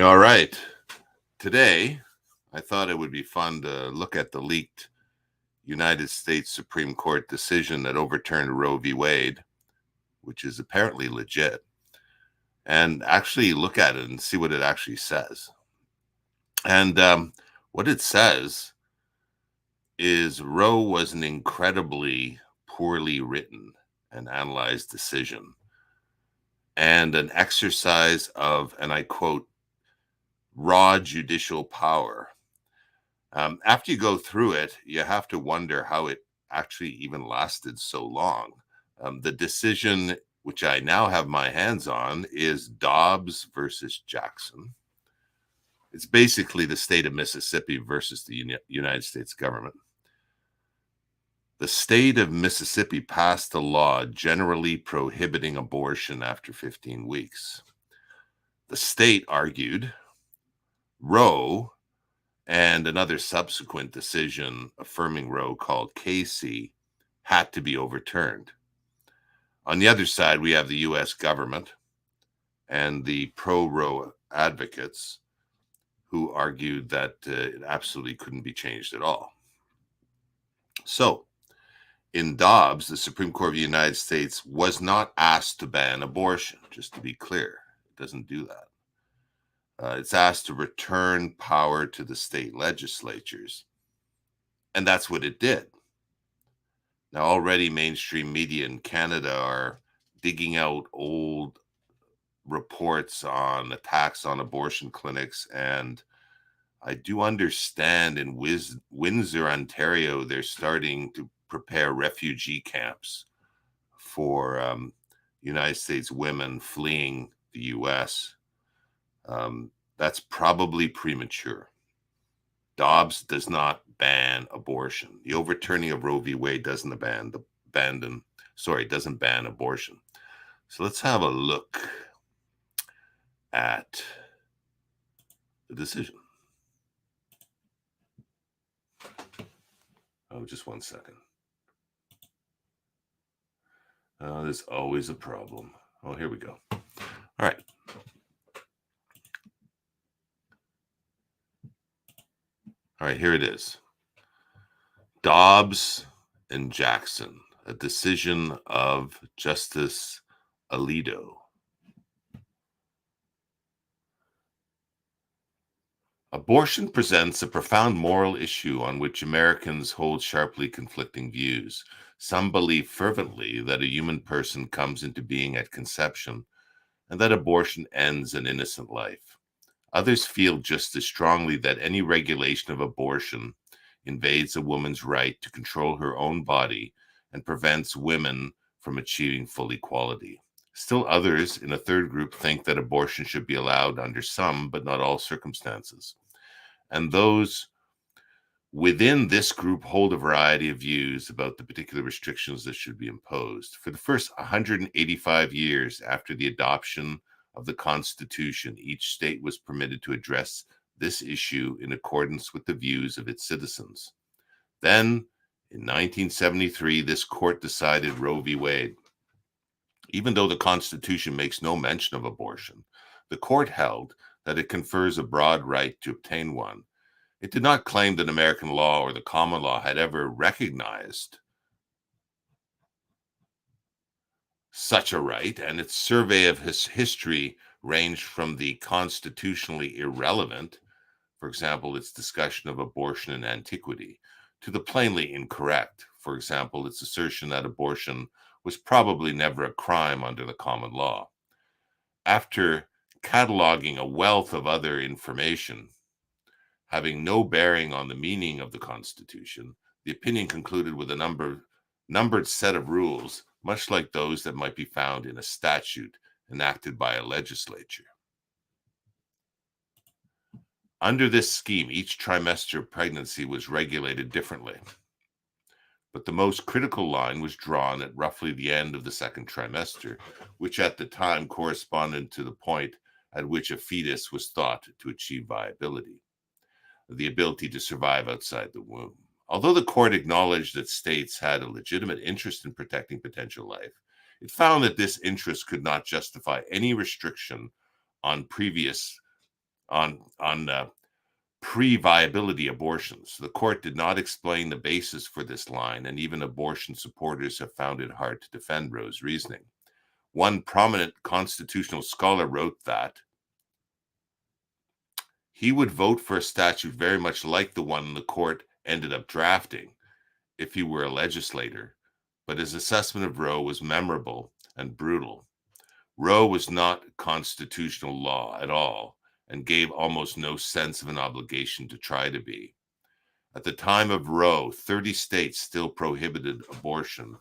All right. Today, I thought it would be fun to look at the leaked United States Supreme Court decision that overturned Roe v. Wade, which is apparently legit, and actually look at it and see what it actually says. And what it says is Roe was an incredibly poorly written and analyzed decision and an exercise of, and I quote, raw judicial power. After you go through it, you have to wonder how it actually even lasted so long. The decision, which I now have my hands on, is Dobbs versus Jackson. It's basically the state of Mississippi versus the United States government. The state of Mississippi passed a law generally prohibiting abortion after 15 weeks. The state argued Roe and another subsequent decision affirming Roe called Casey had to be overturned. On the other side, we have the U.S. government and the pro-Roe advocates who argued that it absolutely couldn't be changed at all. So, in Dobbs, the Supreme Court of the United States was not asked to ban abortion, just to be clear. It doesn't do that. It's asked to return power to the state legislatures. And that's what it did. Now, already mainstream media in Canada are digging out old reports on attacks on abortion clinics. And I do understand in Windsor, Ontario, they're starting to prepare refugee camps for United States women fleeing the U.S. That's probably premature. Dobbs does not ban abortion. The overturning of Roe v. Wade doesn't ban abortion. So let's have a look at the decision. Oh, just 1 second. There's always a problem. Oh, here we go. All right. All right, here it is. Dobbs and Jackson, a decision of Justice Alito. Abortion presents a profound moral issue on which Americans hold sharply conflicting views. Some believe fervently that a human person comes into being at conception and that abortion ends an innocent life. Others feel just as strongly that any regulation of abortion invades a woman's right to control her own body and prevents women from achieving full equality. Still others in a third group think that abortion should be allowed under some, but not all circumstances. And those within this group hold a variety of views about the particular restrictions that should be imposed. For the first 185 years after the adoption of the Constitution, each state was permitted to address this issue in accordance with the views of its citizens. Then, in 1973, this court decided Roe v. Wade. Even though the Constitution makes no mention of abortion, the court held that it confers a broad right to obtain one. It did not claim that American law or the common law had ever recognized such a right, and its survey of his history ranged from the constitutionally irrelevant, for example, its discussion of abortion in antiquity, to the plainly incorrect, for example, its assertion that abortion was probably never a crime under the common law. After cataloging a wealth of other information, having no bearing on the meaning of the Constitution, the opinion concluded with a numbered set of rules, much like those that might be found in a statute enacted by a legislature. Under this scheme, each trimester of pregnancy was regulated differently, but the most critical line was drawn at roughly the end of the second trimester, which at the time corresponded to the point at which a fetus was thought to achieve viability, the ability to survive outside the womb. Although the court acknowledged that states had a legitimate interest in protecting potential life, it found that this interest could not justify any restriction on previous on pre-viability abortions. The court did not explain the basis for this line, and even abortion supporters have found it hard to defend Roe's reasoning. One prominent constitutional scholar wrote that he would vote for a statute very much like the one the court ended up drafting if he were a legislator, but his assessment of Roe was memorable and brutal. Roe was not constitutional law at all and gave almost no sense of an obligation to try to be. At the time of Roe, 30 states still prohibited abortion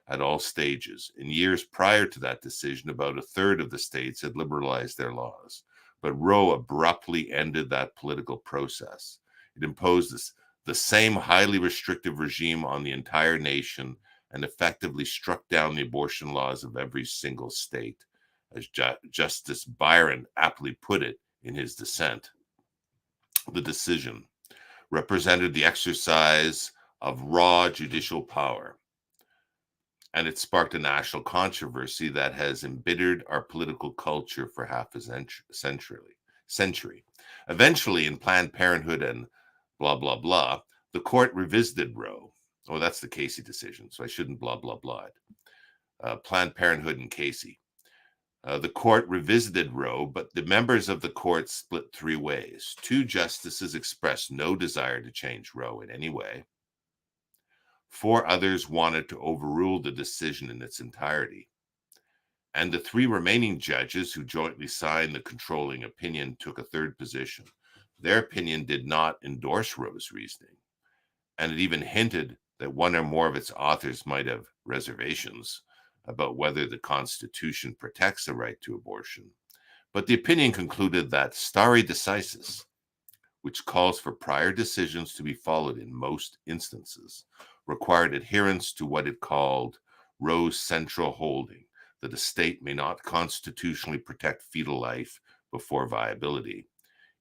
at all stages. In years prior to that decision, about a third of the states had liberalized their laws. But Roe abruptly ended that political process. It imposed the same highly restrictive regime on the entire nation and effectively struck down the abortion laws of every single state, as Justice Byron aptly put it in his dissent. The decision represented the exercise of raw judicial power, and it sparked a national controversy that has embittered our political culture for half a century. Eventually, in Planned Parenthood and blah, blah, blah, the court revisited Roe. Oh, that's the Casey decision, so I shouldn't blah, blah, blah it. Planned Parenthood and Casey. The court revisited Roe, but the members of the court split three ways. Two justices expressed no desire to change Roe in any way. Four others wanted to overrule the decision in its entirety. And the three remaining judges who jointly signed the controlling opinion took a third position. Their opinion did not endorse Roe's reasoning, and it even hinted that one or more of its authors might have reservations about whether the Constitution protects the right to abortion. But the opinion concluded that stare decisis, which calls for prior decisions to be followed in most instances, required adherence to what it called Roe's central holding, that a state may not constitutionally protect fetal life before viability,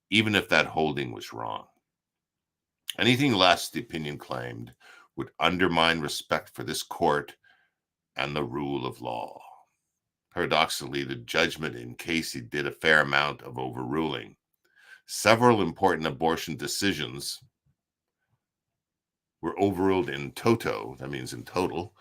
even if that holding was wrong. Anything less, the opinion claimed, would undermine respect for this court and the rule of law. Paradoxically, the judgment in Casey did a fair amount of overruling. Several important abortion decisions were overruled in toto, that means in total,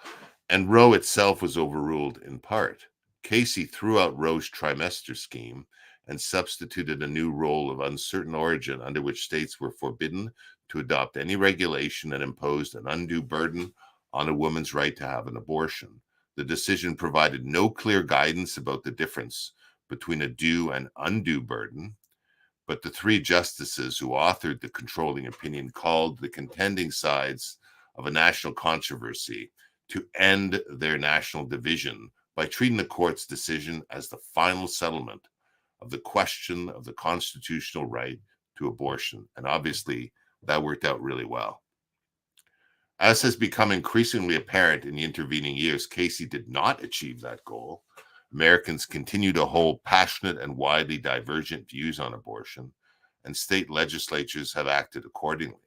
and Roe itself was overruled in part. Casey threw out Roe's trimester scheme and substituted a new rule of uncertain origin under which states were forbidden to adopt any regulation that imposed an undue burden on a woman's right to have an abortion. The decision provided no clear guidance about the difference between a due and undue burden, but the three justices who authored the controlling opinion called the contending sides of a national controversy to end their national division by treating the court's decision as the final settlement of the question of the constitutional right to abortion. And obviously, that worked out really well. As has become increasingly apparent in the intervening years, Casey did not achieve that goal. Americans continue to hold passionate and widely divergent views on abortion, and state legislatures have acted accordingly.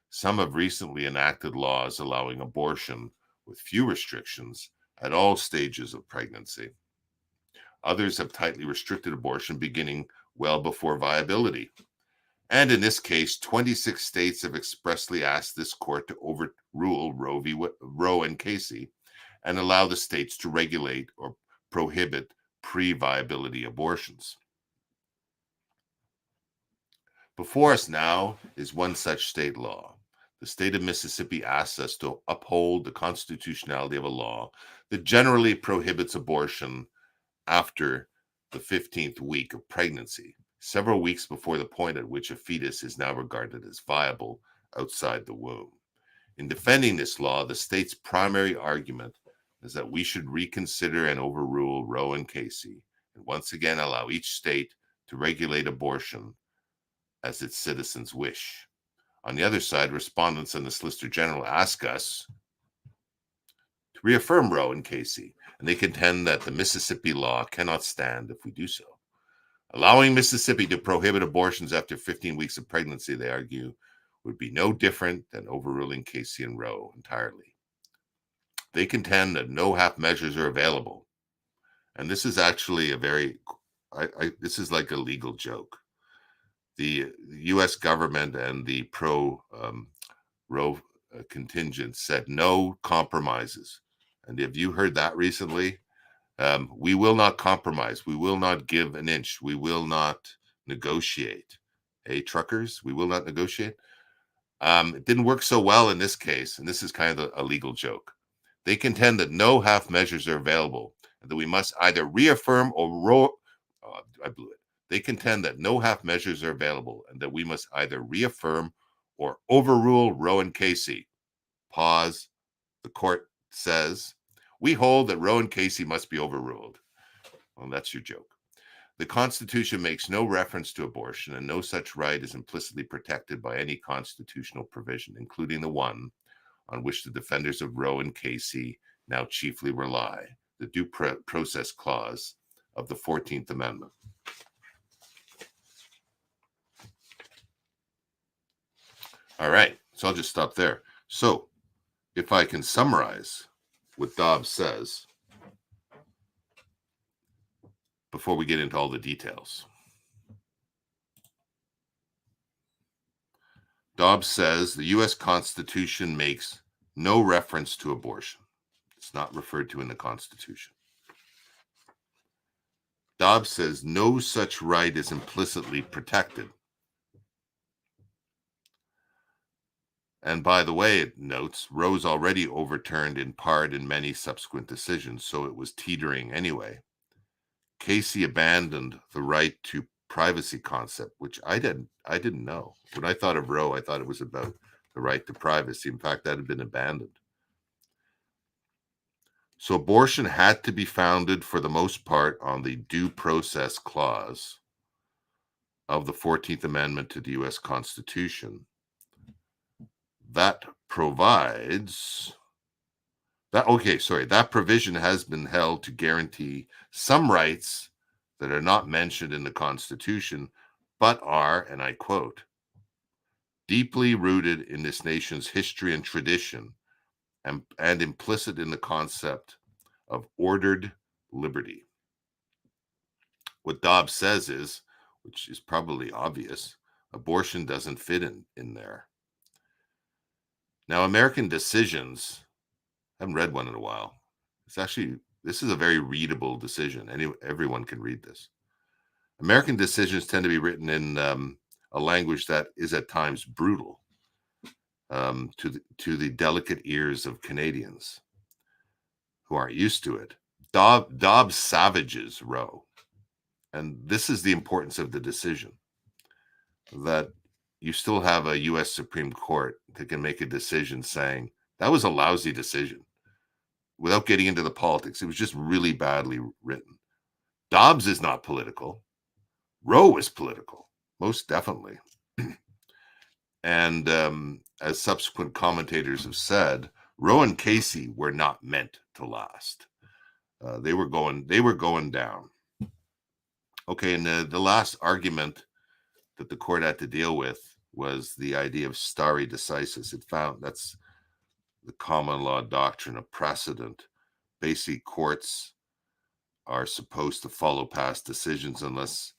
Some have recently enacted laws allowing abortion with few restrictions at all stages of pregnancy. Others have tightly restricted abortion beginning well before viability. And in this case, 26 states have expressly asked this court to overrule Roe and Casey and allow the states to regulate or prohibit pre-viability abortions. Before us now is one such state law. The state of Mississippi asks us to uphold the constitutionality of a law that generally prohibits abortion after the 15th week of pregnancy, several weeks before the point at which a fetus is now regarded as viable outside the womb. In defending this law, the state's primary argument is that we should reconsider and overrule Roe and Casey, and once again allow each state to regulate abortion as its citizens wish. On the other side, respondents and the Solicitor General ask us to reaffirm Roe and Casey, and they contend that the Mississippi law cannot stand if we do so. Allowing Mississippi to prohibit abortions after 15 weeks of pregnancy, they argue, would be no different than overruling Casey and Roe entirely. They contend that no half measures are available. And this is actually this is like a legal joke. the U.S. government and the pro-Roe contingent said no compromises. And have you heard that recently? We will not compromise. We will not give an inch. We will not negotiate. Hey, truckers, we will not negotiate. It didn't work so well in this case, and this is kind of a legal joke. They contend that no half measures are available, and that we must either reaffirm or I blew it. They contend that no half measures are available, and that we must either reaffirm or overrule Roe and Casey. Pause. The court says, we hold that Roe and Casey must be overruled. Well, that's your joke. The Constitution makes no reference to abortion, and no such right is implicitly protected by any constitutional provision, including the one on which the defenders of Roe and Casey now chiefly rely, the Due Process Clause of the 14th Amendment. All right, so I'll just stop there. So if I can summarize what Dobbs says before we get into all the details. Dobbs says the U.S. Constitution makes no reference to abortion. It's not referred to in the Constitution. Dobbs says no such right is implicitly protected. And by the way, it notes, Roe's already overturned in part in many subsequent decisions, so it was teetering anyway. Casey abandoned the right to privacy concept, which I didn't know. When I thought of Roe, I thought it was about the right to privacy. In fact, that had been abandoned. So abortion had to be founded for the most part on the Due Process Clause of the 14th Amendment to the U.S. Constitution. That provides that provision has been held to guarantee some rights that are not mentioned in the Constitution, but are, and I quote, deeply rooted in this nation's history and tradition, and implicit in the concept of ordered liberty. What Dobbs says is, which is probably obvious, abortion doesn't fit in there. Now, American Decisions, I haven't read one in a while. This is a very readable decision. Everyone can read this. American decisions tend to be written in a language that is at times brutal to the delicate ears of Canadians who aren't used to it. Dobbs savages Roe. And this is the importance of the decision, that you still have a U.S. Supreme Court that can make a decision saying that was a lousy decision without getting into the politics. It was just really badly written. Dobbs is not political. Roe is political, most definitely. And as subsequent commentators have said, Roe and Casey were not meant to last. They were going down. Okay, and the last argument that the court had to deal with was the idea of stare decisis. It found that's the common law doctrine of precedent. Basically, courts are supposed to follow past decisions unless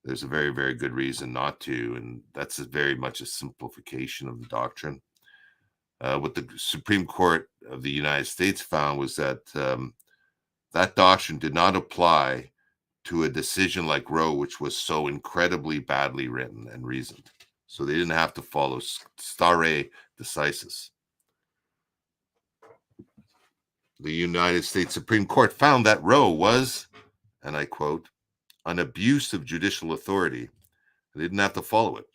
there's a very, very good reason not to. And that's very much a simplification of the doctrine. What the Supreme Court of the United States found was that that doctrine did not apply to a decision like Roe, which was so incredibly badly written and reasoned. So they didn't have to follow stare decisis. The United States Supreme Court found that Roe was, and I quote, an abuse of judicial authority. They didn't have to follow it.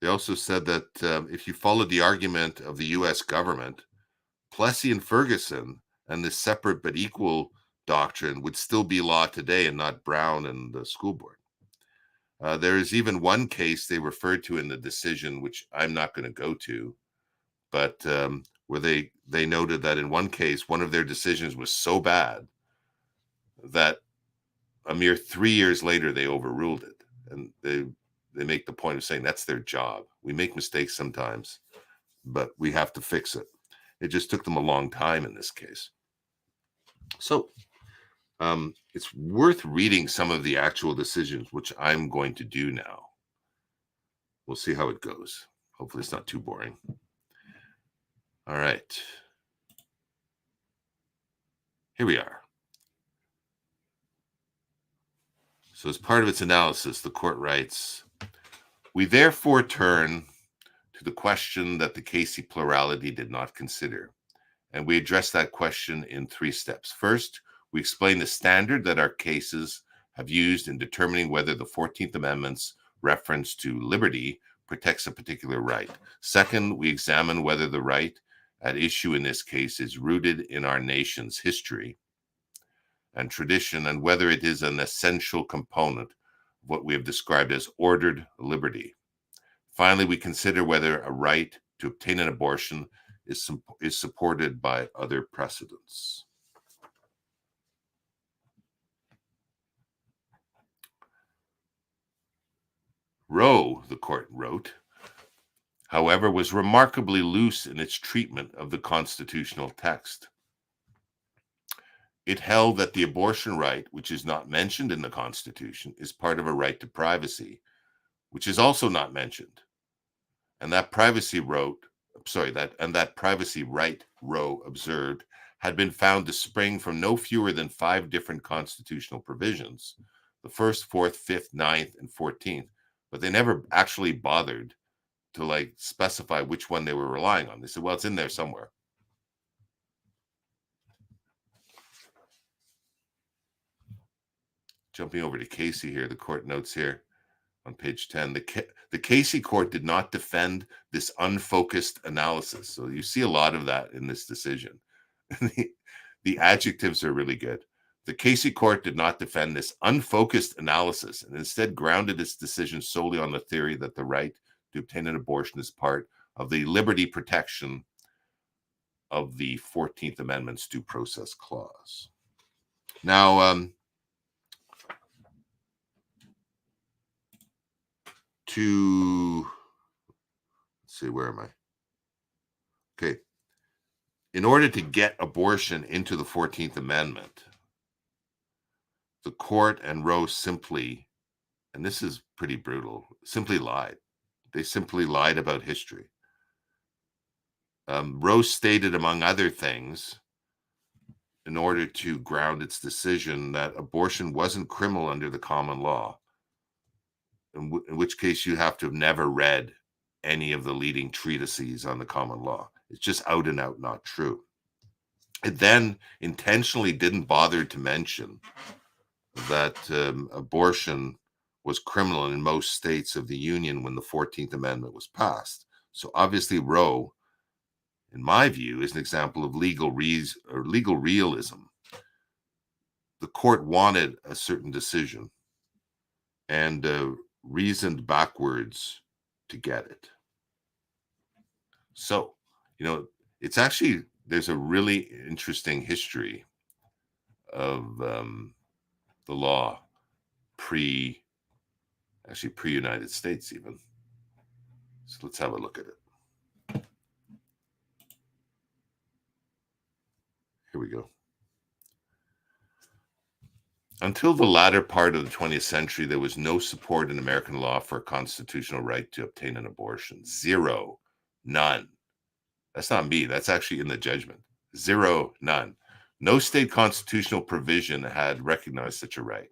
They also said that if you followed the argument of the U.S. government, Plessy and Ferguson and the separate but equal doctrine would still be law today and not Brown and the school board. There is even one case they referred to in the decision, which I'm not going to go to, but where they noted that in one case, one of their decisions was so bad that a mere 3 years later, they overruled it. And they make the point of saying that's their job. We make mistakes sometimes, but we have to fix it. It just took them a long time in this case. So it's worth reading some of the actual decisions, which I'm going to do now. We'll see how it goes. Hopefully it's not too boring. All right. Here we are. So as part of its analysis, the court writes, "We therefore turn to the question that the Casey plurality did not consider. And we address that question in 3 steps. First, we explain the standard that our cases have used in determining whether the 14th Amendment's reference to liberty protects a particular right. Second, we examine whether the right at issue in this case is rooted in our nation's history and tradition, and whether it is an essential component of what we have described as ordered liberty. Finally, we consider whether a right to obtain an abortion is supported by other precedents." Roe, the court wrote, however, was remarkably loose in its treatment of the constitutional text. It held that the abortion right, which is not mentioned in the Constitution, is part of a right to privacy, which is also not mentioned. And that privacy right, Roe observed, had been found to spring from no fewer than 5 different constitutional provisions, the 1st, 4th, 5th, 9th, and 14th, but they never actually bothered to specify which one they were relying on. They said, well, it's in there somewhere. Jumping over to Casey here, the court notes here on page 10, the Casey court did not defend this unfocused analysis. So you see a lot of that in this decision. The adjectives are really good. The Casey court did not defend this unfocused analysis and instead grounded its decision solely on the theory that the right to obtain an abortion is part of the liberty protection of the 14th Amendment's due process clause. Now, let's see, where am I? Okay. In order to get abortion into the 14th Amendment, the court and Roe simply, and this is pretty brutal, simply lied. They simply lied about history. Roe stated, among other things, in order to ground its decision, that abortion wasn't criminal under the common law, in which case you have to have never read any of the leading treatises on the common law. It's just out and out not true. It then intentionally didn't bother to mention that abortion was criminal in most states of the Union when the 14th Amendment was passed. So obviously Roe, in my view, is an example of legal realism. The court wanted a certain decision and reasoned backwards to get it. So, it's actually, there's a really interesting history of the law pre-United States even. So let's have a look at it. Here we go. Until the latter part of the 20th century, there was no support in American law for a constitutional right to obtain an abortion. Zero. None. That's not me. That's actually in the judgment. Zero. None. No state constitutional provision had recognized such a right.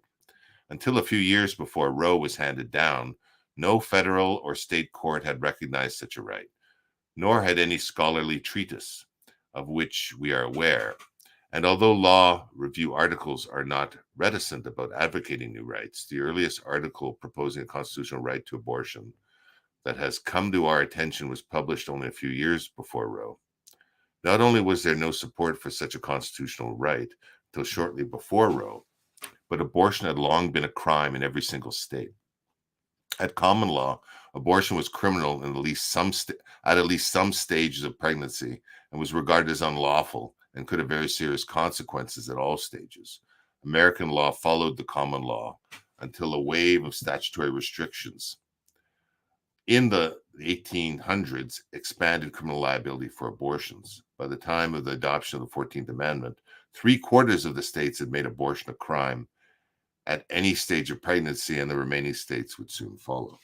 Until a few years before Roe was handed down, no federal or state court had recognized such a right, nor had any scholarly treatise of which we are aware. And although law review articles are not reticent about advocating new rights, the earliest article proposing a constitutional right to abortion that has come to our attention was published only a few years before Roe. Not only was there no support for such a constitutional right until shortly before Roe, but abortion had long been a crime in every single state. At common law, abortion was criminal in at least some stages of pregnancy and was regarded as unlawful and could have very serious consequences at all stages. American law followed the common law until a wave of statutory restrictions in the 1800s expanded criminal liability for abortions. By the time of the adoption of the 14th Amendment, 3/4 of the states had made abortion a crime at any stage of pregnancy, and the remaining states would soon follow.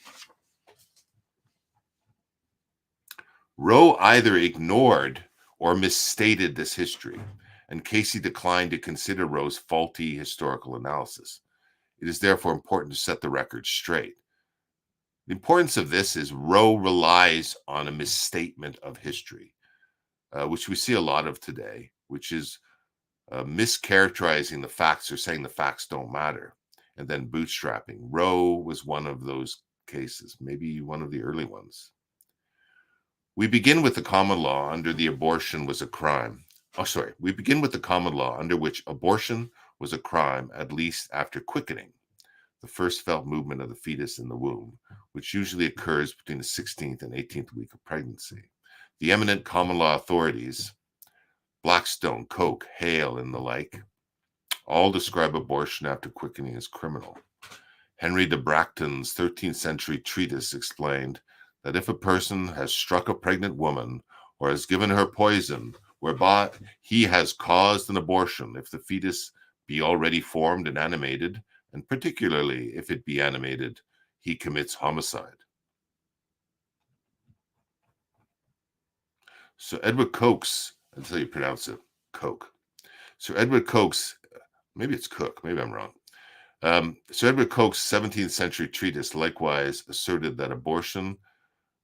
Roe either ignored or misstated this history, and Casey declined to consider Roe's faulty historical analysis. It is therefore important to set the record straight. The importance of this is Roe relies on a misstatement of history, which we see a lot of today, which is mischaracterizing the facts or saying the facts don't matter, and then bootstrapping. Roe was one of those cases, maybe one of the early ones. We begin with the common law under the abortion was a crime. We begin with the common law under which abortion was a crime, at least after quickening, the first felt movement of the fetus in the womb, which usually occurs between the 16th and 18th week of pregnancy. The eminent common law authorities, Blackstone, Koch, Hale, and the like, all describe abortion after quickening as criminal. Henry de Bracton's 13th century treatise explained that if a person has struck a pregnant woman or has given her poison, whereby he has caused an abortion, if the fetus be already formed and animated, and particularly if it be animated, he commits homicide. So Edward Coke's, that's how you pronounce it, Koch. So Edward Coke's, maybe it's Cook, maybe I'm wrong. So Edward Coke's 17th century treatise likewise asserted that abortion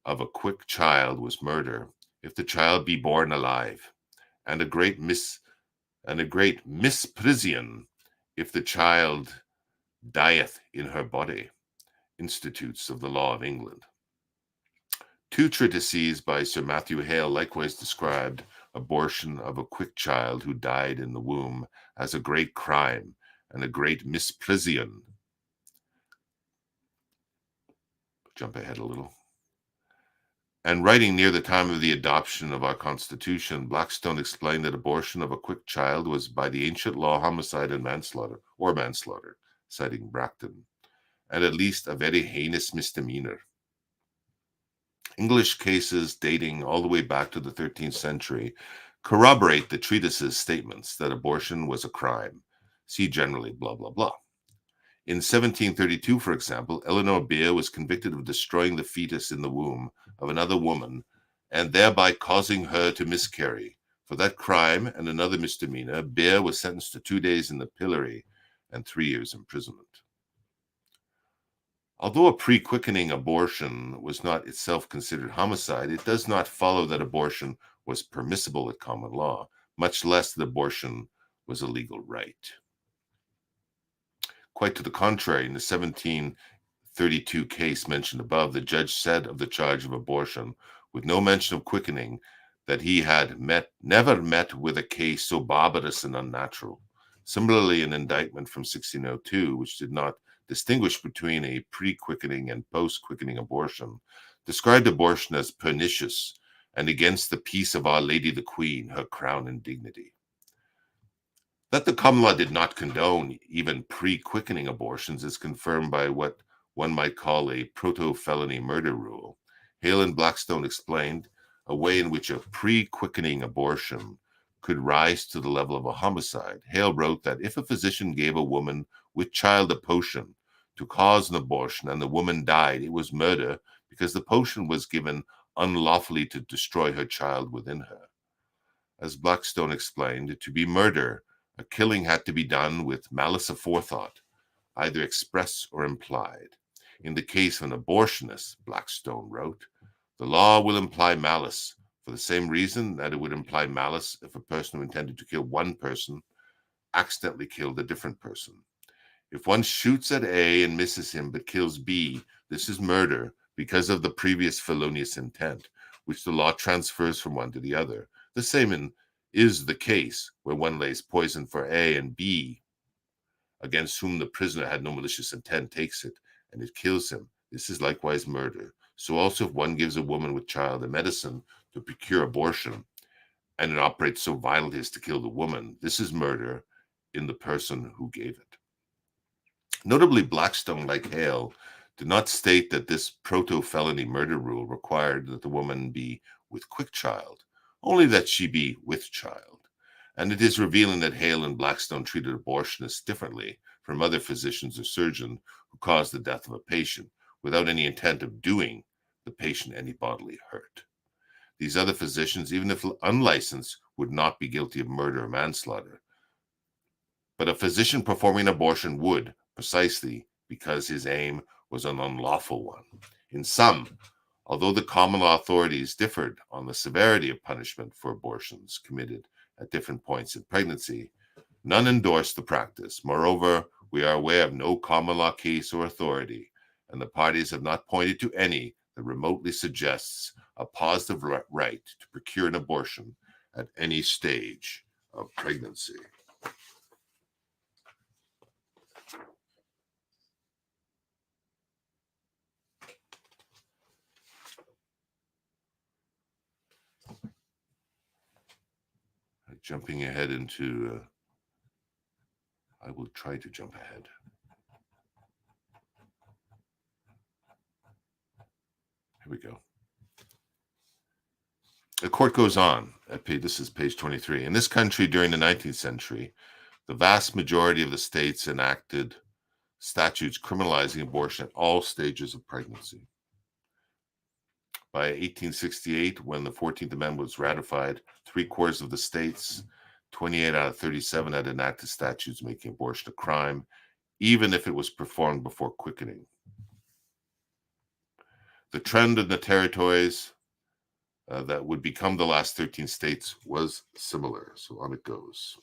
of a quick child was murder if the child be born alive, and a great misprision if the child dieth in her body. Institutes of the Law of England. Two treatises by Sir Matthew Hale likewise described abortion of a quick child who died in the womb as a great crime and a great misprision. Jump ahead a little. And writing near the time of the adoption of our Constitution, Blackstone explained that abortion of a quick child was by the ancient law homicide and manslaughter, citing Bracton, and at least a very heinous misdemeanor. English cases dating all the way back to the 13th century corroborate the treatise's statements that abortion was a crime. See generally, blah, blah, blah. In 1732, for example, Eleanor Beer was convicted of destroying the fetus in the womb of another woman and thereby causing her to miscarry. For that crime and another misdemeanor, Beer was sentenced to 2 days in the pillory and 3 years imprisonment. Although a pre-quickening abortion was not itself considered homicide, it does not follow that abortion was permissible at common law, much less that abortion was a legal right. Quite to the contrary, in the 1732 case mentioned above, the judge said of the charge of abortion, with no mention of quickening, that he had never met with a case so barbarous and unnatural. Similarly, an indictment from 1602, which did not distinguish between a pre-quickening and post-quickening abortion, described abortion as pernicious and against the peace of Our Lady the Queen, her crown and dignity. That the common law did not condone even pre-quickening abortions is confirmed by what one might call a proto-felony murder rule. Hale and Blackstone explained a way in which a pre-quickening abortion could rise to the level of a homicide. Hale wrote that if a physician gave a woman with child a potion to cause an abortion and the woman died, it was murder because the potion was given unlawfully to destroy her child within her. As Blackstone explained, to be murder, a killing had to be done with malice aforethought, either express or implied. In the case of an abortionist, Blackstone wrote, the law will imply malice for the same reason that it would imply malice if a person who intended to kill one person accidentally killed a different person. If one shoots at A and misses him but kills B, this is murder because of the previous felonious intent, which the law transfers from one to the other. The same is the case where one lays poison for A and B, against whom the prisoner had no malicious intent, takes it, and it kills him. This is likewise murder. So also if one gives a woman with child a medicine to procure abortion, and it operates so violently as to kill the woman, this is murder in the person who gave it. Notably, Blackstone, like Hale, did not state that this proto-felony murder rule required that the woman be with quick child, only that she be with child. And it is revealing that Hale and Blackstone treated abortionists differently from other physicians or surgeons who caused the death of a patient without any intent of doing the patient any bodily hurt. These other physicians, even if unlicensed, would not be guilty of murder or manslaughter. But a physician performing abortion would, precisely because his aim was an unlawful one. In sum, although the common law authorities differed on the severity of punishment for abortions committed at different points in pregnancy, none endorsed the practice. Moreover, we are aware of no common law case or authority, and the parties have not pointed to any that remotely suggests a positive right to procure an abortion at any stage of pregnancy. Jumping ahead into, I will try to jump ahead. Here we go. The court goes on. This is page 23. In this country during the 19th century, the vast majority of the states enacted statutes criminalizing abortion at all stages of pregnancy. By 1868, when the 14th Amendment was ratified, 3/4 of the states, 28 out of 37, had enacted statutes making abortion a crime, even if it was performed before quickening. The trend in the territories that would become the last 13 states was similar. So on it goes.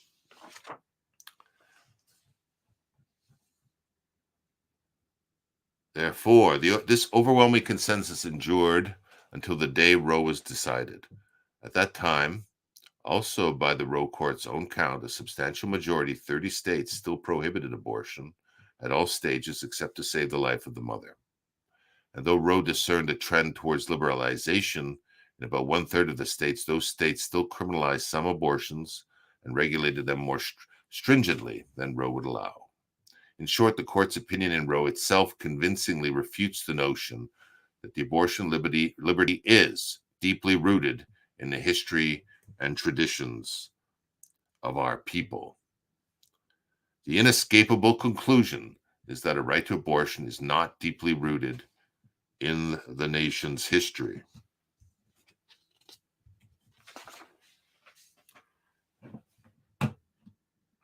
Therefore, this overwhelming consensus endured until the day Roe was decided. At that time, also by the Roe court's own count, a substantial majority, 30 states, still prohibited abortion at all stages except to save the life of the mother. And though Roe discerned a trend towards liberalization in about 1/3 of the states, those states still criminalized some abortions and regulated them more stringently than Roe would allow. In short, the court's opinion in Roe itself convincingly refutes the notion that the abortion liberty is deeply rooted in the history and traditions of our people. The inescapable conclusion is that a right to abortion is not deeply rooted in the nation's history.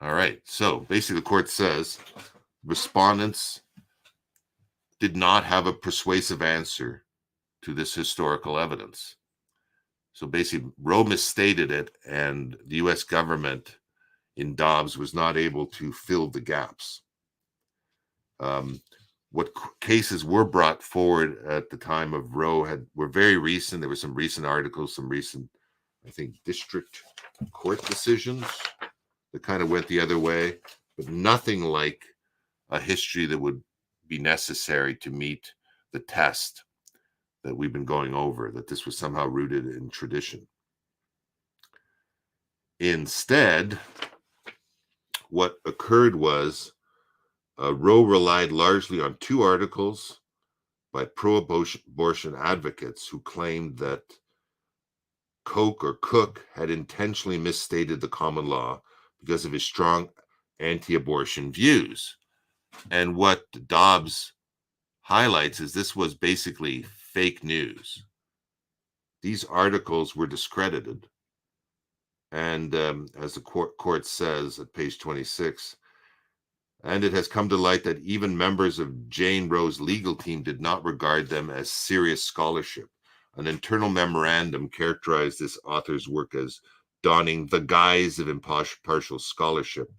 All right, so basically the court says respondents did not have a persuasive answer to this historical evidence. So basically, Roe misstated it, and the U.S. government in Dobbs was not able to fill the gaps. What cases were brought forward at the time of Roe were very recent. There were some recent articles, some recent, I think, district court decisions that kind of went the other way, but nothing like a history that would be necessary to meet the test that we've been going over, that this was somehow rooted in tradition. Instead, what occurred was Roe relied largely on 2 articles by pro-abortion advocates who claimed that Cook had intentionally misstated the common law because of his strong anti-abortion views. And what Dobbs highlights is this was basically fake news. These articles were discredited. And as the court says at page 26, and it has come to light that even members of Jane Roe's legal team did not regard them as serious scholarship. An internal memorandum characterized this author's work as donning the guise of impartial scholarship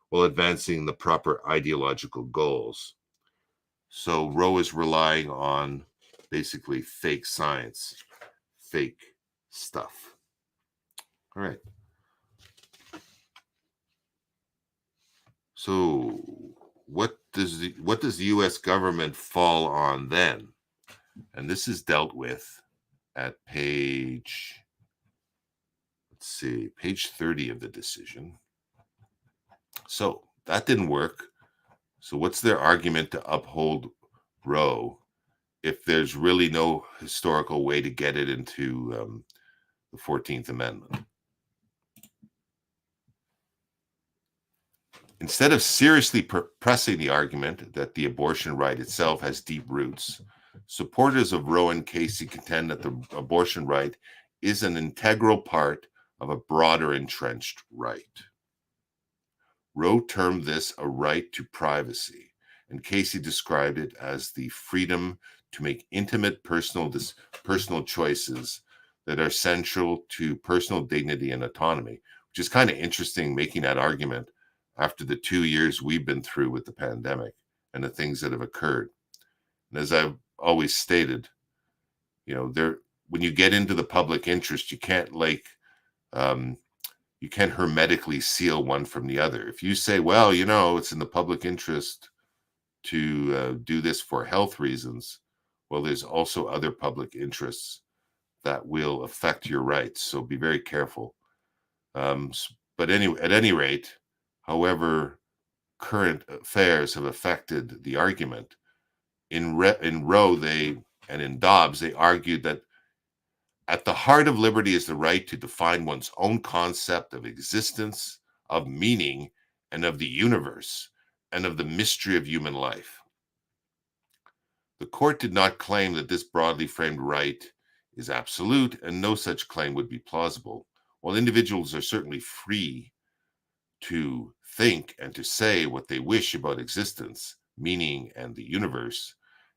while advancing the proper ideological goals. So Roe is relying on basically fake science, fake stuff. All right. So what does the U.S. government fall on then? And this is dealt with at page 30 of the decision. So that didn't work. So what's their argument to uphold Roe if there's really no historical way to get it into the 14th Amendment? Instead of seriously pressing the argument that the abortion right itself has deep roots, supporters of Roe and Casey contend that the abortion right is an integral part of a broader entrenched right. Roe termed this a right to privacy, and Casey described it as the freedom to make intimate personal choices that are central to personal dignity and autonomy, which is kind of interesting, making that argument after the 2 years we've been through with the pandemic and the things that have occurred. And as I've always stated, when you get into the public interest, you can't you can't hermetically seal one from the other. If you say, well, it's in the public interest to do this for health reasons, well, there's also other public interests that will affect your rights. So be very careful. But anyway, at any rate, however current affairs have affected the argument, in Roe and in Dobbs, they argued that at the heart of liberty is the right to define one's own concept of existence, of meaning, and of the universe, and of the mystery of human life. The court did not claim that this broadly framed right is absolute, and no such claim would be plausible. While individuals are certainly free to think and to say what they wish about existence, meaning, and the universe,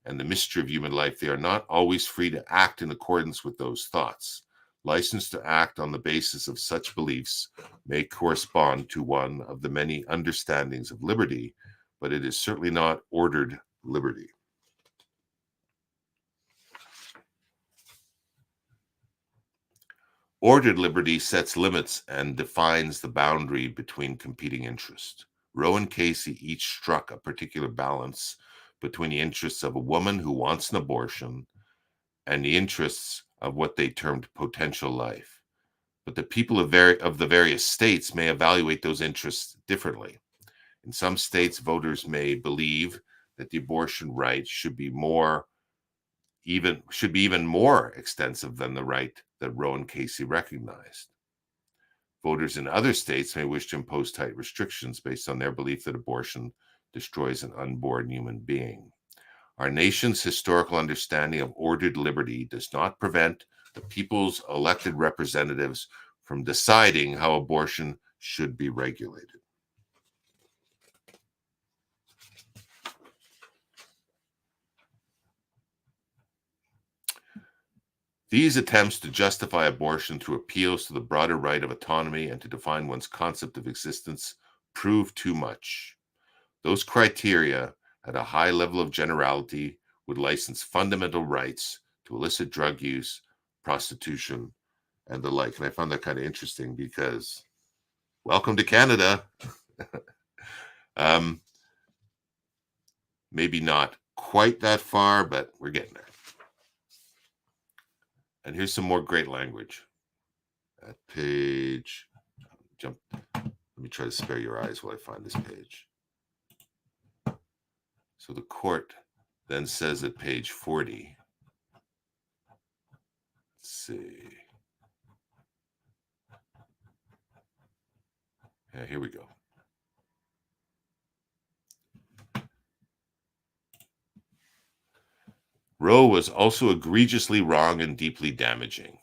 and the mystery of human life, they are not always free to act in accordance with those thoughts. License to act on the basis of such beliefs may correspond to one of the many understandings of liberty, but it is certainly not ordered liberty. Ordered liberty sets limits and defines the boundary between competing interests. Roe and Casey each struck a particular balance between the interests of a woman who wants an abortion and the interests of what they termed potential life. But the people of the various states may evaluate those interests differently. In some states, voters may believe that the abortion right should be even more extensive than the right that Roe and Casey recognized. Voters in other states may wish to impose tight restrictions based on their belief that abortion destroys an unborn human being. Our nation's historical understanding of ordered liberty does not prevent the people's elected representatives from deciding how abortion should be regulated. These attempts to justify abortion through appeals to the broader right of autonomy and to define one's concept of existence prove too much. Those criteria, at a high level of generality, would license fundamental rights to illicit drug use, prostitution, and the like. And I found that kind of interesting because welcome to Canada. Maybe not quite that far, but we're getting there. And here's some more great language. At page, let me try to spare your eyes while I find this page. So the court then says at page 40, let's see. Yeah, here we go. Roe was also egregiously wrong and deeply damaging.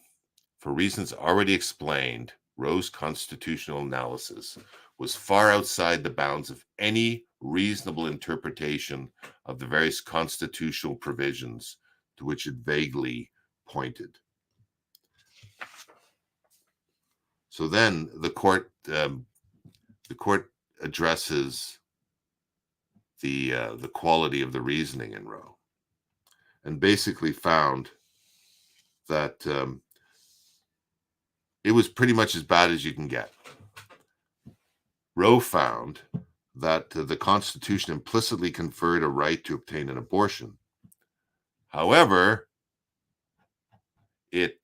For reasons already explained, Roe's constitutional analysis was far outside the bounds of any reasonable interpretation of the various constitutional provisions to which it vaguely pointed. So then the court addresses the quality of the reasoning in Roe, and basically found that it was pretty much as bad as you can get. Roe found that the Constitution implicitly conferred a right to obtain an abortion. However, here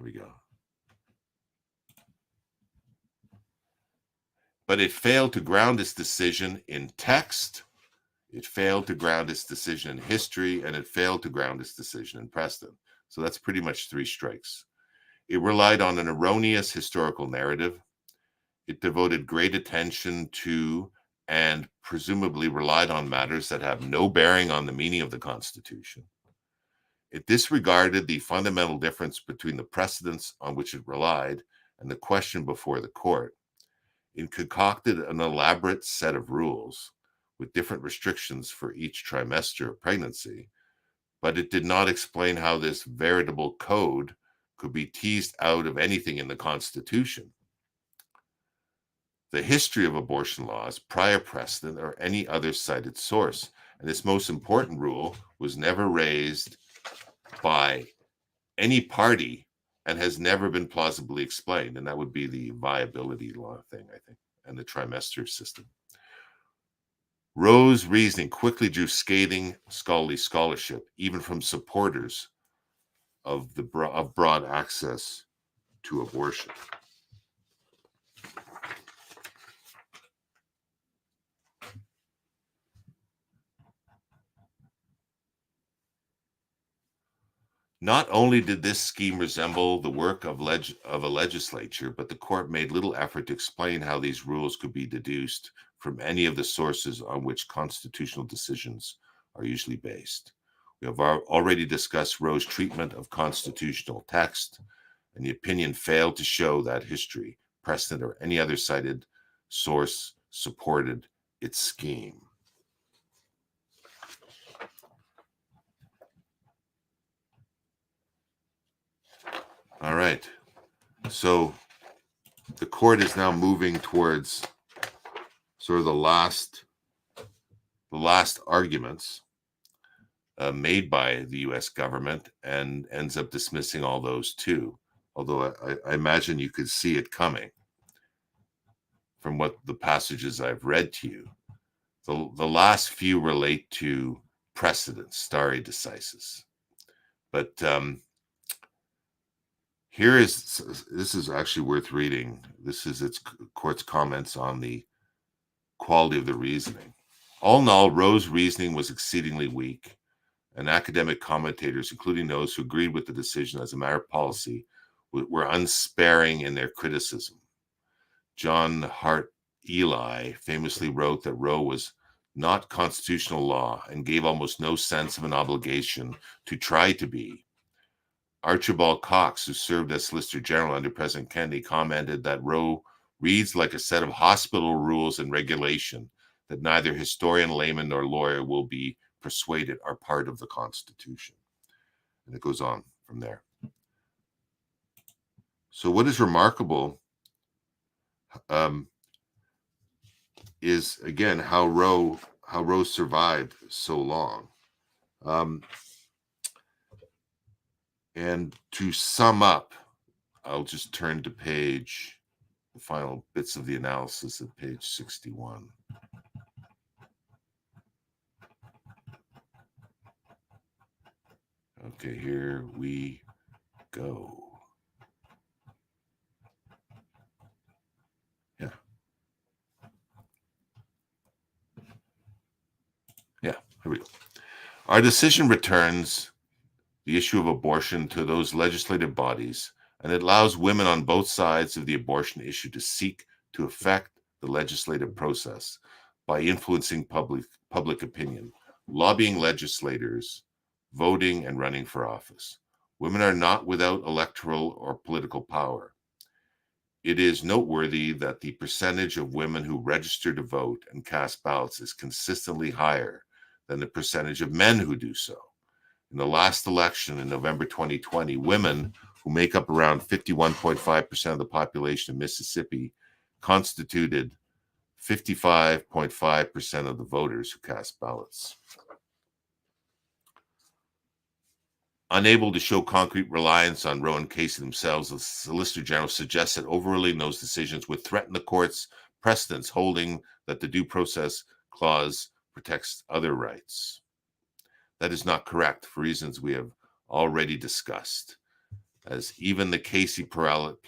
we go. But it failed to ground its decision in text, it failed to ground its decision in history, and it failed to ground its decision in precedent. So that's pretty much 3 strikes. It relied on an erroneous historical narrative. It devoted great attention to and presumably relied on matters that have no bearing on the meaning of the Constitution. It disregarded the fundamental difference between the precedents on which it relied and the question before the court. It concocted an elaborate set of rules with different restrictions for each trimester of pregnancy, but it did not explain how this veritable code could be teased out of anything in the Constitution. The history of abortion laws, prior precedent, or any other cited source. And this most important rule was never raised by any party and has never been plausibly explained. And that would be the viability law thing, I think, and the trimester system. Roe's reasoning quickly drew scathing scholarly scholarship, even from supporters of broad access to abortion. Not only did this scheme resemble the work of a legislature, but the court made little effort to explain how these rules could be deduced from any of the sources on which constitutional decisions are usually based. We have already discussed Roe's treatment of constitutional text, and the opinion failed to show that history, precedent, or any other cited source supported its scheme. All right. So the court is now moving towards sort of the last arguments made by the U.S. government, and ends up dismissing all those too. Although I imagine you could see it coming from what the passages I've read to you. The last few relate to precedents, stare decisis. But this is actually worth reading. This is its court's comments on the quality of the reasoning. All in all, Roe's reasoning was exceedingly weak, and academic commentators, including those who agreed with the decision as a matter of policy, were unsparing in their criticism. John Hart Ely famously wrote that Roe was not constitutional law and gave almost no sense of an obligation to try to be. Archibald Cox, who served as Solicitor General under President Kennedy, commented that Roe reads like a set of hospital rules and regulation that neither historian, layman, nor lawyer will be persuaded are part of the Constitution. And it goes on from there. So what is remarkable is, again, how Roe survived so long. And to sum up, I'll just turn to the final bits of the analysis at page 61. Okay, here we go. Yeah, here we go. Our decision returns the issue of abortion to those legislative bodies, and it allows women on both sides of the abortion issue to seek to affect the legislative process by influencing public opinion, lobbying legislators, voting, and running for office. Women are not without electoral or political power. It is noteworthy that the percentage of women who register to vote and cast ballots is consistently higher than the percentage of men who do so. In the last election in November 2020, women, who make up around 51.5% of the population of Mississippi, constituted 55.5% of the voters who cast ballots. Unable to show concrete reliance on Roe and Casey themselves, the Solicitor General suggests that overruling those decisions would threaten the court's precedents, holding that the Due Process Clause protects other rights. That is not correct for reasons we have already discussed, as even the Casey plurality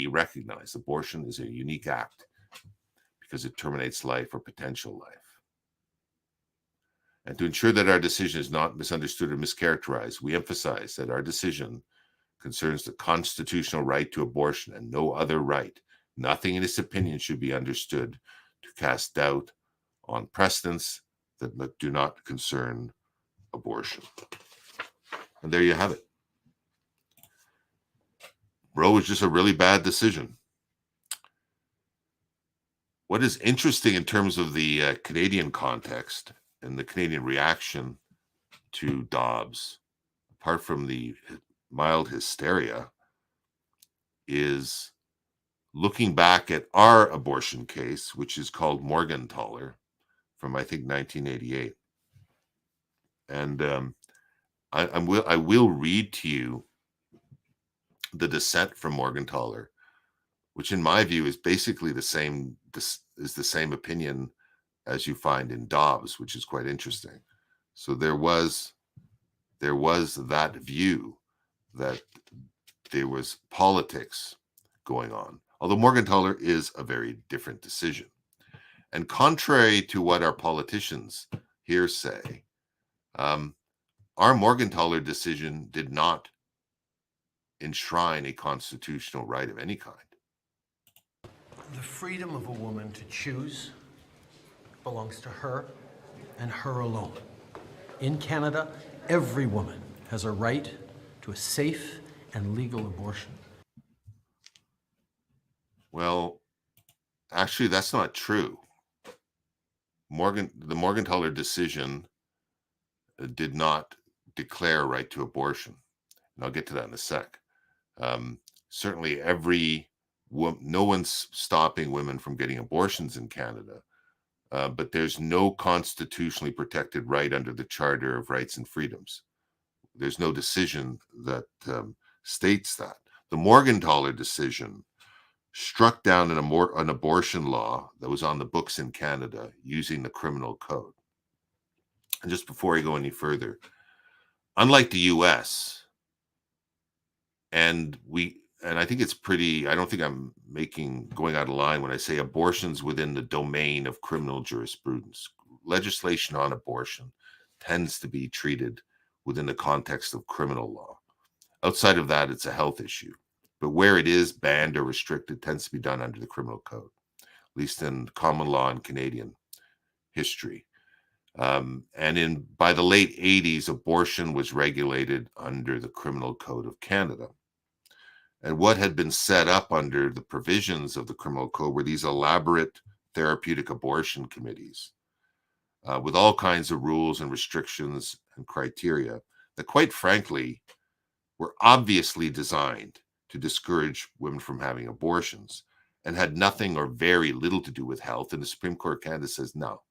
recognized abortion is a unique act because it terminates life or potential life. And to ensure that our decision is not misunderstood or mischaracterized, we emphasize that our decision concerns the constitutional right to abortion and no other right. Nothing in this opinion should be understood to cast doubt on precedents that do not concern abortion. And there you have it. Roe was just a really bad decision. What is interesting in terms of the Canadian context and the Canadian reaction to Dobbs, apart from the mild hysteria, is looking back at our abortion case, which is called Morgentaler, from I think 1988. And I will read to you the dissent from Morgentaler, which in my view is basically the same opinion as you find in Dobbs, which is quite interesting. So there was that view that there was politics going on, although Morgentaler is a very different decision. And contrary to what our politicians here say, our Morgentaler decision did not enshrine a constitutional right of any kind. The freedom of a woman to choose belongs to her and her alone. In Canada, every woman has a right to a safe and legal abortion. Well, actually, that's not true. The Morgentaler decision did not declare a right to abortion. And I'll get to that in a sec. Certainly, no one's stopping women from getting abortions in Canada, but there's no constitutionally protected right under the Charter of Rights and Freedoms. There's no decision that states that. The Morgentaler decision struck down an abortion law that was on the books in Canada using the criminal code. And just before I go any further, unlike the US, and I think it's pretty, I don't think I'm going out of line when I say abortion's within the domain of criminal jurisprudence. Legislation on abortion tends to be treated within the context of criminal law. Outside of that, it's a health issue. But where it is banned or restricted tends to be done under the criminal code, at least in common law and Canadian history. And by the late 80s, abortion was regulated under the Criminal Code of Canada. And what had been set up under the provisions of the Criminal Code were these elaborate therapeutic abortion committees with all kinds of rules and restrictions and criteria that, quite frankly, were obviously designed to discourage women from having abortions and had nothing or very little to do with health. And the Supreme Court of Canada says, no,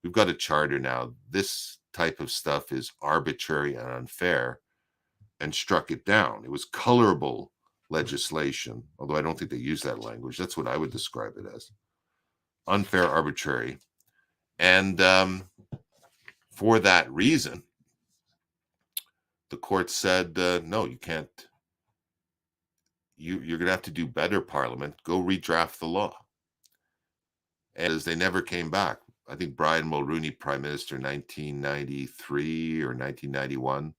we've got a charter now. This type of stuff is arbitrary and unfair, and struck it down. It was colorable legislation, although I don't think they use that language. That's what I would describe it as. Unfair, arbitrary. And for that reason, the court said, no, you can't. You're going to have to do better, Parliament. Go redraft the law. And as they never came back, I think Brian Mulroney, Prime Minister, 1993 or 1991,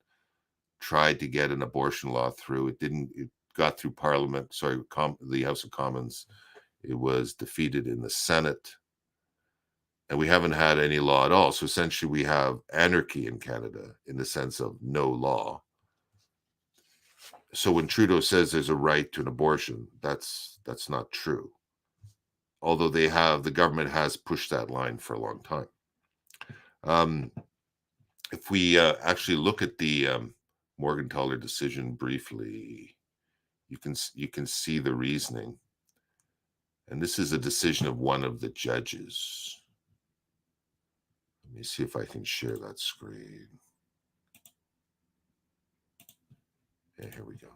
tried to get an abortion law through. It got through Parliament, the House of Commons. It was defeated in the Senate. And we haven't had any law at all. So essentially we have anarchy in Canada in the sense of no law. So when Trudeau says there's a right to an abortion, that's not true. Although the government has pushed that line for a long time. If we actually look at the Morgentaler decision briefly, you can see the reasoning. And this is a decision of one of the judges. Let me see if I can share that screen. Yeah, here we go.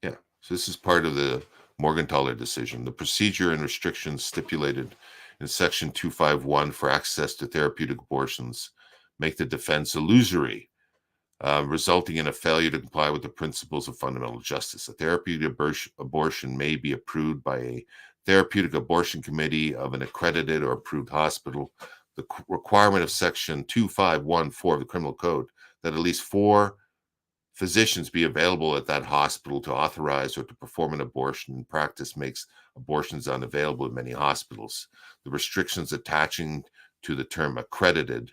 Yeah, so this is part of the Morgentaler decision. The procedure and restrictions stipulated in Section 251 for access to therapeutic abortions make the defense illusory, resulting in a failure to comply with the principles of fundamental justice. A therapeutic abortion may be approved by a therapeutic abortion committee of an accredited or approved hospital. The requirement of Section 2514 of the Criminal Code that at least 4 physicians be available at that hospital to authorize or to perform an abortion in practice makes abortions unavailable in many hospitals. The restrictions attaching to the term accredited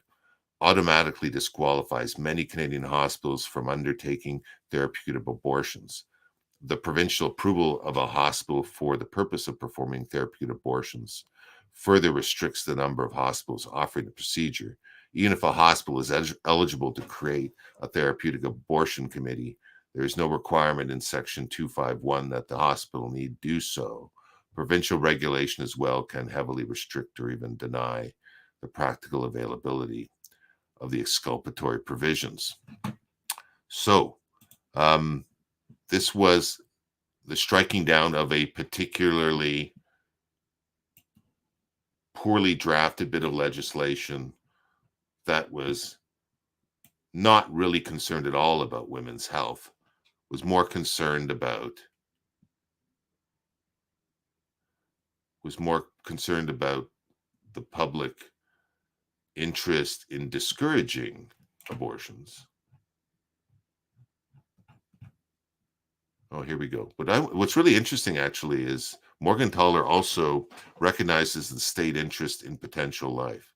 automatically disqualifies many Canadian hospitals from undertaking therapeutic abortions. The provincial approval of a hospital for the purpose of performing therapeutic abortions further restricts the number of hospitals offering the procedure. Even if a hospital is eligible to create a therapeutic abortion committee, there is no requirement in Section 251 that the hospital need do so. Provincial regulation as well can heavily restrict or even deny the practical availability of the exculpatory provisions. So, this was the striking down of a particularly poorly drafted bit of legislation that was not really concerned at all about women's health, was more concerned about the public interest in discouraging abortions. Oh, here we go. But what's really interesting, actually, is Morgentaler also recognizes the state interest in potential life.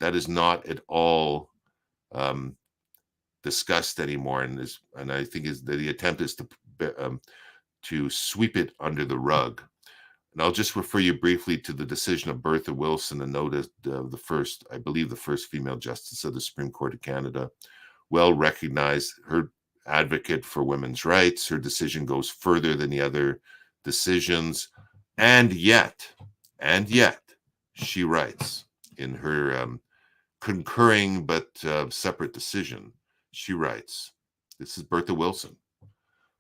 That is not at all discussed anymore, and I think that the attempt is to sweep it under the rug. And I'll just refer you briefly to the decision of Bertha Wilson, and notice the first female justice of the Supreme Court of Canada, well recognized, her advocate for women's rights. Her decision goes further than the other decisions, and yet she writes in her concurring but separate decision, she writes, this is Bertha Wilson: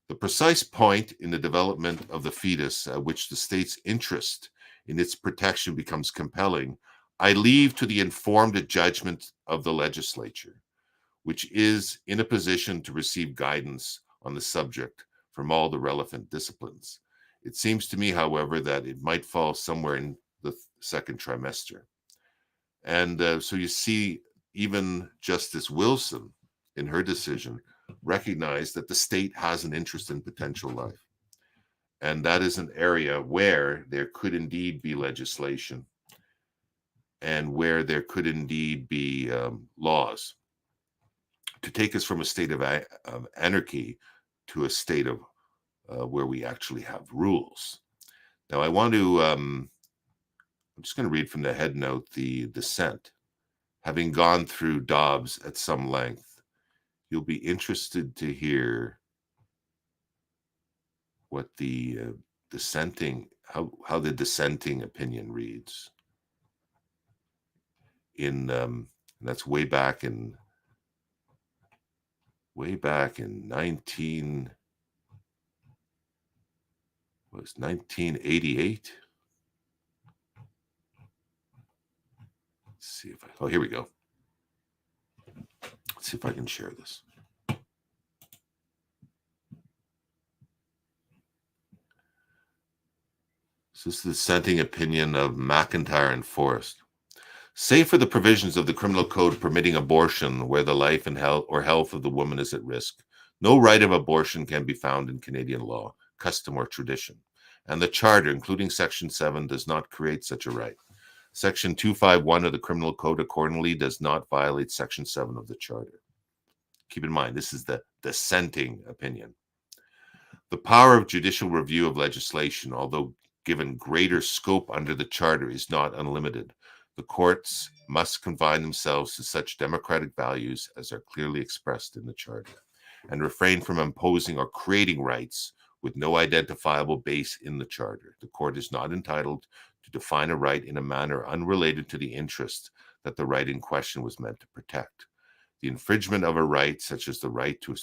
the precise point in the development of the fetus at which the state's interest in its protection becomes compelling, I leave to the informed judgment of the legislature, which is in a position to receive guidance on the subject from all the relevant disciplines. It seems to me, however, that it might fall somewhere in the second trimester. And so you see, even Justice Wilson, in her decision, recognized that the state has an interest in potential life. And that is an area where there could indeed be legislation and where there could indeed be laws to take us from a state of anarchy to a state of where we actually have rules. Now, I want to, I'm just going to read from the head note, the dissent. Having gone through Dobbs at some length, you'll be interested to hear what the how the dissenting opinion reads. That's way back in 1988. Let's see if here we go. Let's see if I can share this. So this is the dissenting opinion of McIntyre and Forrest. Save for the provisions of the criminal code permitting abortion where the life and health of the woman is at risk, no right of abortion can be found in Canadian law, custom, or tradition. And the Charter, including Section 7, does not create such a right. Section 251 of the Criminal Code accordingly does not violate Section 7 of the Charter. Keep in mind, this is the dissenting opinion. The power of judicial review of legislation, although given greater scope under the Charter, is not unlimited. The courts must confine themselves to such democratic values as are clearly expressed in the Charter, and refrain from imposing or creating rights with no identifiable base in the Charter. The court is not entitled to define a right in a manner unrelated to the interest that the right in question was meant to protect. The infringement of a right, such as the right to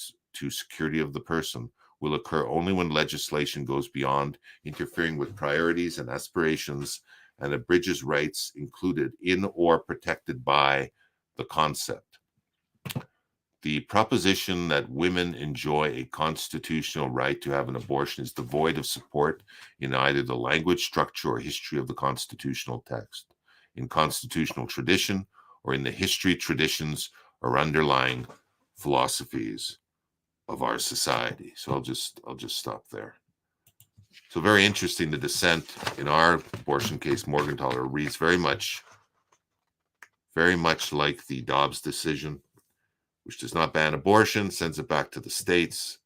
security of the person, will occur only when legislation goes beyond interfering with priorities and aspirations and abridges rights included in or protected by the concept. The proposition that women enjoy a constitutional right to have an abortion is devoid of support in either the language, structure, or history of the constitutional text, in constitutional tradition, or in the history, traditions, or underlying philosophies of our society. So I'll just stop there. So very interesting. The dissent in our abortion case, Morgentaler, reads very much very much like the Dobbs decision, which does not ban abortion, sends it back to the states,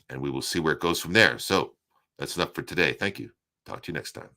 and we will see where it goes from there. So that's enough for today. Thank you. Talk to you next time.